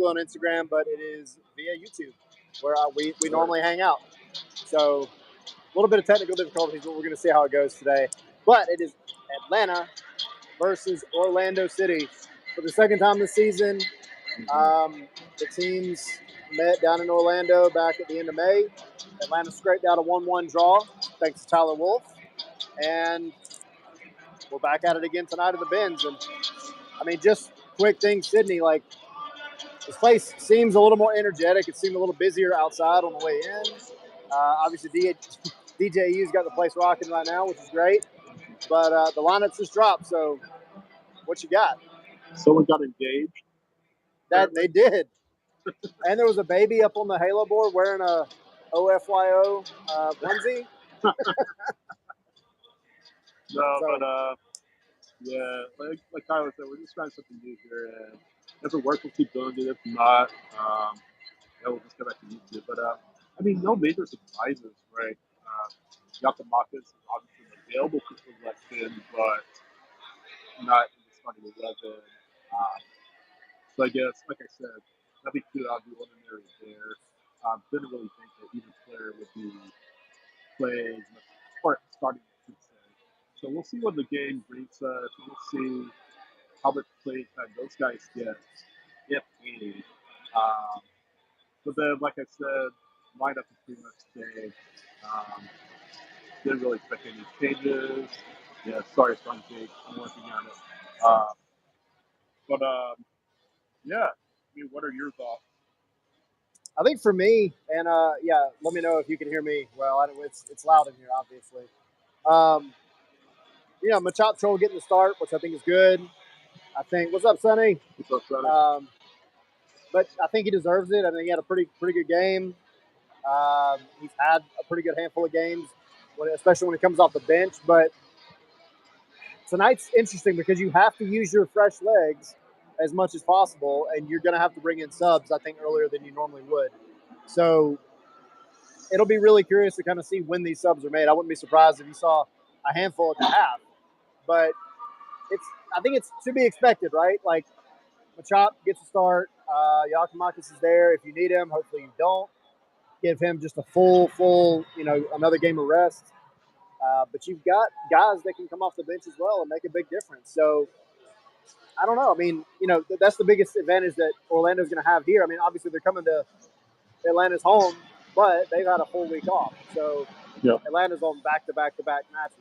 publicly on Instagram, but it is via YouTube where we normally hang out. So a little bit of technical difficulties, but we're going to see how it goes today. But it is Atlanta versus Orlando City for the second time this season. The teams met down in Orlando back at the end of May. Atlanta scraped out a 1-1 draw thanks to Tyler Wolf. And we're back at it again tonight at the Benz. And, I mean, just quick thing, Sydney, like, this place seems a little more energetic. It seemed a little busier outside on the way in. Obviously, DJU's got the place rocking right now, which is great. But the lineups just dropped, so what you got? Someone got engaged. That they did. And there was a baby up on the Halo board wearing a OFYO onesie. Yeah, like Tyler said, we're just trying something new here, and if it works, we'll keep doing it. If not, we'll just go back to YouTube. But I mean, no major surprises, right? Yakimakas is obviously available for selection, but not in the starting 11. So I guess, like I said, nothing too out of the ordinary there. Didn't really think that either player would be playing starting to say. So we'll see what the game brings us. We'll see how much play time those guys get, if any. But then, like I said, lineup is pretty much stayed. Didn't really expect any changes. Yeah, sorry, Sun Cake. I'm working on it. Yeah. I mean, what are your thoughts? I think for me, and let me know if you can hear me well. It's loud in here, obviously. Machop Troll getting the start, which I think is good. I think, what's up, Sonny? What's up, Sonny? But I think he deserves it. I think he had a pretty good game. He's had a pretty good handful of games, especially when he comes off the bench. But tonight's interesting because you have to use your fresh legs as much as possible, and you're going to have to bring in subs, I think, earlier than you normally would. So it'll be really curious to kind of see when these subs are made. I wouldn't be surprised if you saw a handful at the half. But I think it's to be expected, right? Like, Machop gets a start. Yakimakis is there if you need him. Hopefully you don't. Give him just a full, another game of rest. But you've got guys that can come off the bench as well and make a big difference. So, I don't know. I mean, that's the biggest advantage that Orlando's going to have here. I mean, obviously they're coming to Atlanta's home, but they've had a full week off. So Atlanta's on back-to-back-to-back matches.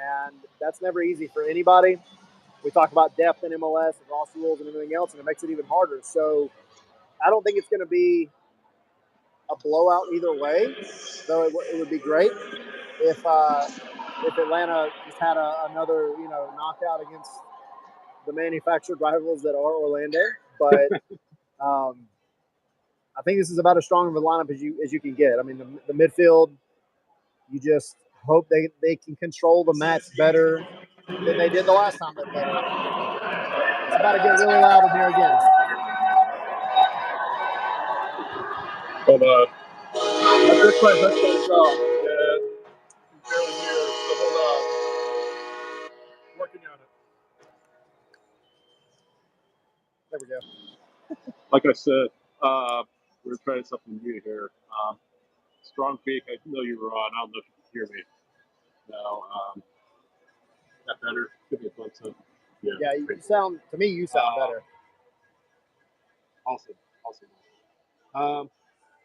And that's never easy for anybody. We talk about depth in MLS and roster rules and everything else, and it makes it even harder. So I don't think it's going to be a blowout either way, though it would be great if Atlanta just had another, knockout against the manufactured rivals that are Orlando. But I think this is about as strong of a lineup as you can get. I mean, the midfield, you just hope they can control the match better than they did the last time they played. It's about to get really loud in here again. But at this point, let's go. And you can barely hear us, so hold on. Working on it. There we go. Like I said, we're trying something new here. Strong peak. I know you were on. I don't know if you can hear me. No. That better? Give me a thumbs up. Yeah, you sound better. Awesome.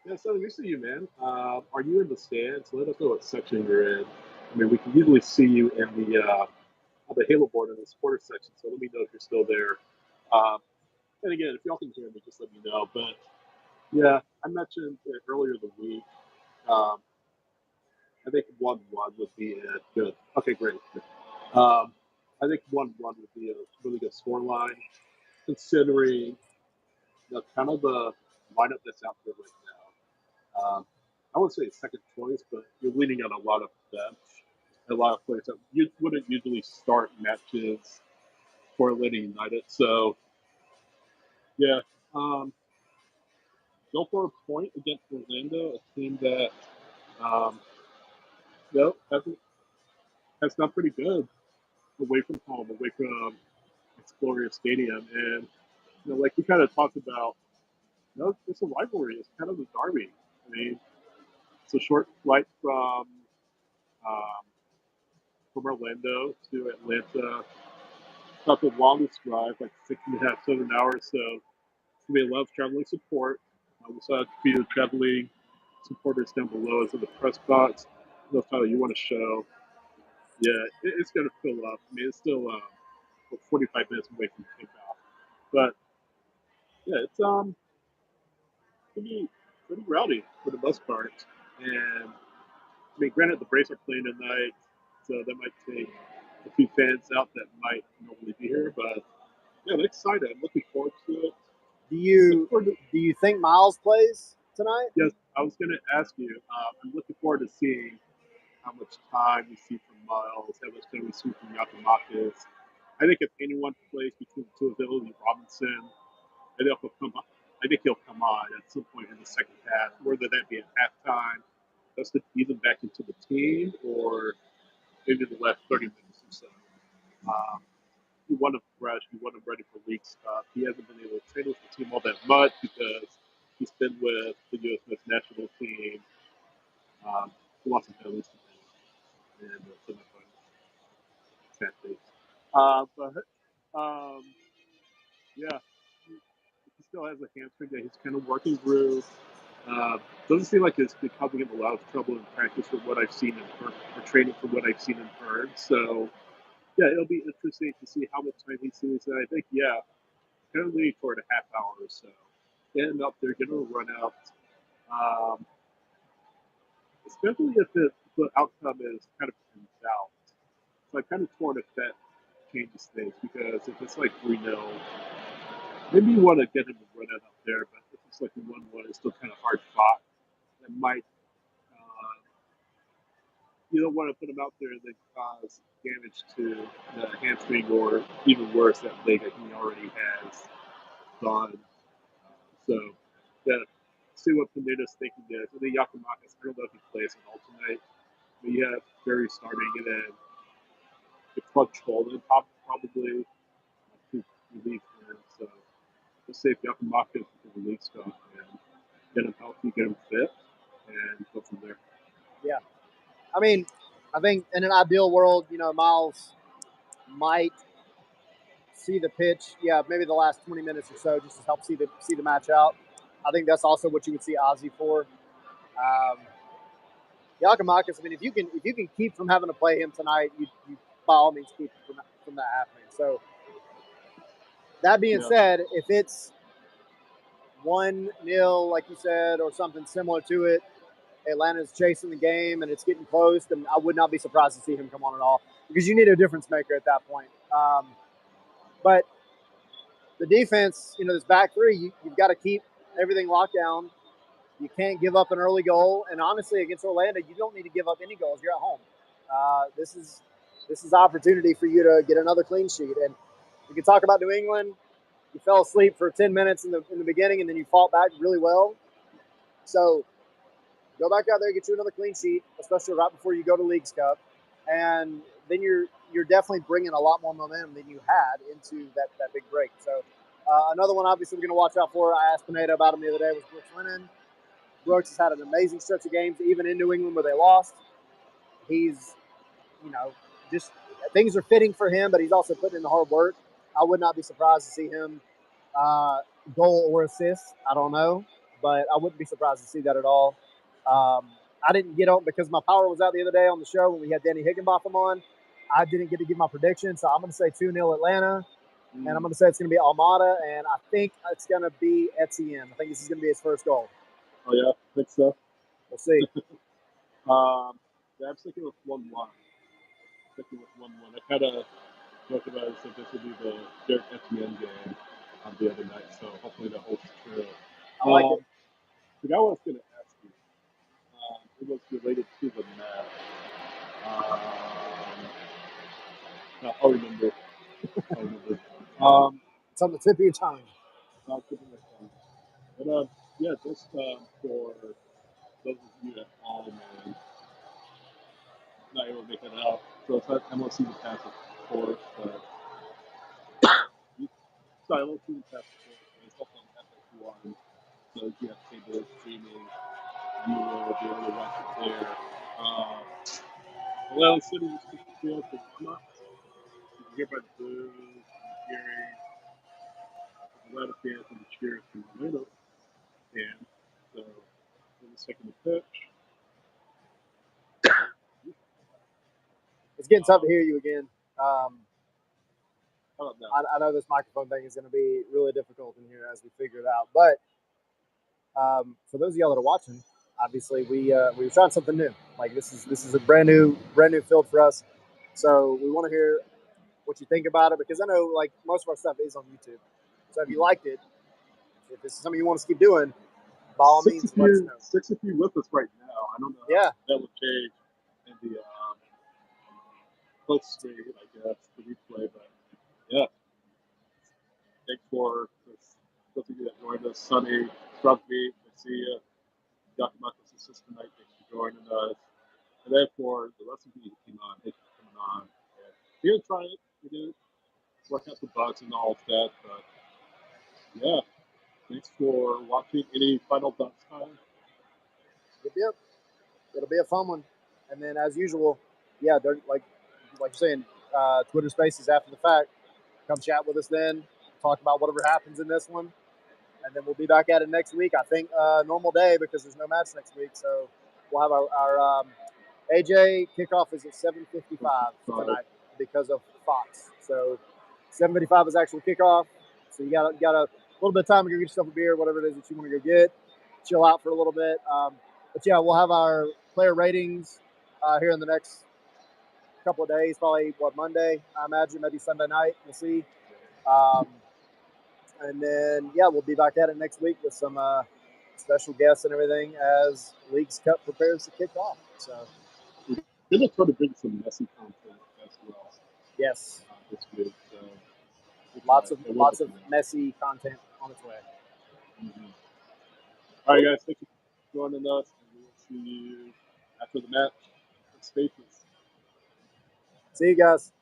Yeah, so we see you, man. Are you in the stands? Let us know what section you're in. I mean, we can usually see you in the Halo board in the supporter section, so let me know if you're still there. And again, if y'all can hear me, just let me know. But yeah, I mentioned it earlier in the week. I think 1-1 would be good. Okay, great. I think 1-1 would be a really good scoreline, considering kind of the lineup that's out there right now. I wouldn't say second choice, but you're leaning on a lot of bench, a lot of players that you wouldn't usually start matches for Atlanta United. So, yeah, go for a point against Orlando, a team that has done pretty good away from home, away from Exploria Stadium. And, like we kind of talked about No, it's a rivalry. It's kind of a derby. I mean, it's a short flight um, from Orlando to Atlanta. Not the longest drive, like 6.5, 7 hours. So it's gonna be a lot of traveling support. We saw a few traveling supporters down below us in the press box. That's how you want to show. Yeah, it's gonna fill up. I mean, it's still 45 minutes away from kickoff, but yeah, it's pretty pretty rowdy for the most part. And I mean, granted, the Braves are playing tonight, so that might take a few fans out that might normally be here. But yeah, I'm excited. I'm looking forward to it. Do Looking you forward to, do you think Miles plays tonight? yes, I was going to ask you. I'm looking forward to seeing how much time we see from Miles, how much time we see from Yakimakis. I think if anyone plays between the two of them, it'll be Robinson. I think he'll come. I think he'll come on at some point in the second half, whether that be at halftime, just to ease him back into the team, or maybe the last 30 minutes or so. Um, we want him fresh. We want him ready for league stuff. He hasn't been able to train with the team all that much because he's been with the U.S. men's national team. He lost some penalties and semifinals, sadly. But yeah, he still has a hamstring that he's kind of working through. Uh, doesn't seem like it's causing him a lot of trouble in practice from what I've seen and heard, or training from what I've seen and heard. So yeah, it'll be interesting to see how much time he sees. And I think kind of leaning toward a half hour or so. Getting up there, getting a run out. Um, Especially if the outcome is kind of in doubt. So I'm kind of torn if that changes things because if it's like 3-0, maybe you want to get him to run out there, but if it's like a 1-1, it's still kind of hard fought. That might, uh, you don't want to put him out there and then cause damage to the hamstring or even worse, that leg that he already has gone. So, yeah, see what Panetta's thinking there. I think Yakimakis, I don't know if he plays at all tonight, but you have Barry starting and then the club Trollen probably to relieve him. So, let's see if Yakimakis can relieve stuff and get him healthy, get him fit, and go from there. Yeah. I mean, I think in an ideal world, Miles might see the pitch. Yeah, maybe the last 20 minutes or so, just to help see the match out. I think that's also what you would see Ozzy for. Um, Yakimakis, I mean, if you can keep from having to play him tonight, you by all means keep from that happening. So that being Yeah. said, if it's 1-0, like you said, or something similar to it, Atlanta's chasing the game and it's getting close, then I would not be surprised to see him come on at all because you need a difference maker at that point. But the defense, this back three, you've got to keep everything locked down. You can't give up an early goal, and honestly, against Orlando, you don't need to give up any goals. You're at home. This is opportunity for you to get another clean sheet. And we can talk about New England. You fell asleep for 10 minutes in the beginning, and then you fought back really well. So go back out there, get you another clean sheet, especially right before you go to Leagues Cup, and then you're definitely bringing a lot more momentum than you had into that big break. So another one, obviously, we're going to watch out for. I asked Pineda about him the other day. Was Brooks Lennon. Brooks has had an amazing stretch of games, even in New England where they lost. He's, just things are fitting for him, but he's also putting in the hard work. I would not be surprised to see him uh, goal or assist. I don't know, but I wouldn't be surprised to see that at all. I didn't get on because my power was out the other day on the show when we had Danny Higginbotham on. I didn't get to give my prediction, so I'm going to say 2-0 Atlanta, and I'm going to say it's going to be Almada, and I think it's going to be Etienne. I think this is going to be his first goal. Oh, yeah, I think so. We'll see. Yeah, I'm sticking with 1-1. Sticking with 1-1. I kind of talked about it, so this will be the Derek Etienne game the other night, so hopefully that holds true. I like it. The guy I was going to ask you, it was related to the map. No, I'll remember. It's on the tip of your tongue. Not thinking of things. But yeah, just for those of you at home and not able to make it out, so it's not MLC the pass, of course, but sorry, MLC the pass, of course, but it's also on FS1. So if you have cable streaming, you will be able to watch it there. Well, City was just field for warm-ups. You can hear by the boos, and hearing Atlanta fans and the cheers from Orlando fans. So, in the second to pitch. It's getting tough to hear you again. How about that? I know this microphone thing is going to be really difficult in here as we figure it out. But for those of y'all that are watching, obviously we were trying something new. Like this is a brand new field for us. So we want to hear what you think about it, because I know like most of our stuff is on YouTube. So if you liked it, if this is something you want us to keep doing, by all means, let us know. 6 if you're with us right now. I don't know Yeah. how that would change in the post screen, I guess, the replay. But yeah, thanks for those of you that joined us. Sunny, Rugby, I see you. Dr. Marcus' assistant tonight, thanks for joining us. And then for the rest of you that came on, thanks for coming on. And we're gonna try it. We did work out the bugs and all of that, but yeah. Thanks for watching. Any final thoughts, Tyler? Yep. It'll be a fun one. And then as usual, yeah, they're like you're saying, Twitter Spaces after the fact. Come chat with us then. Talk about whatever happens in this one, and then we'll be back at it next week. I think normal day, because there's no match next week, so we'll have our AJ kickoff is at 7:55 tonight because of Fox. So 7:55 is actual kickoff. So you got a little bit of time to go get yourself a beer, whatever it is that you want to go get. Chill out for a little bit. But yeah, we'll have our player ratings here in the next couple of days, probably Monday, I imagine, maybe Sunday night. We'll see. And then yeah, we'll be back at it next week with some special guests and everything as League's Cup prepares to kick off. So we're gonna try to bring some messy content as well. Yes, this week. So lots of messy content on its way. Mm-hmm. All right, guys, thank you for joining us, and we will see you after the match. Stay tuned. See you guys.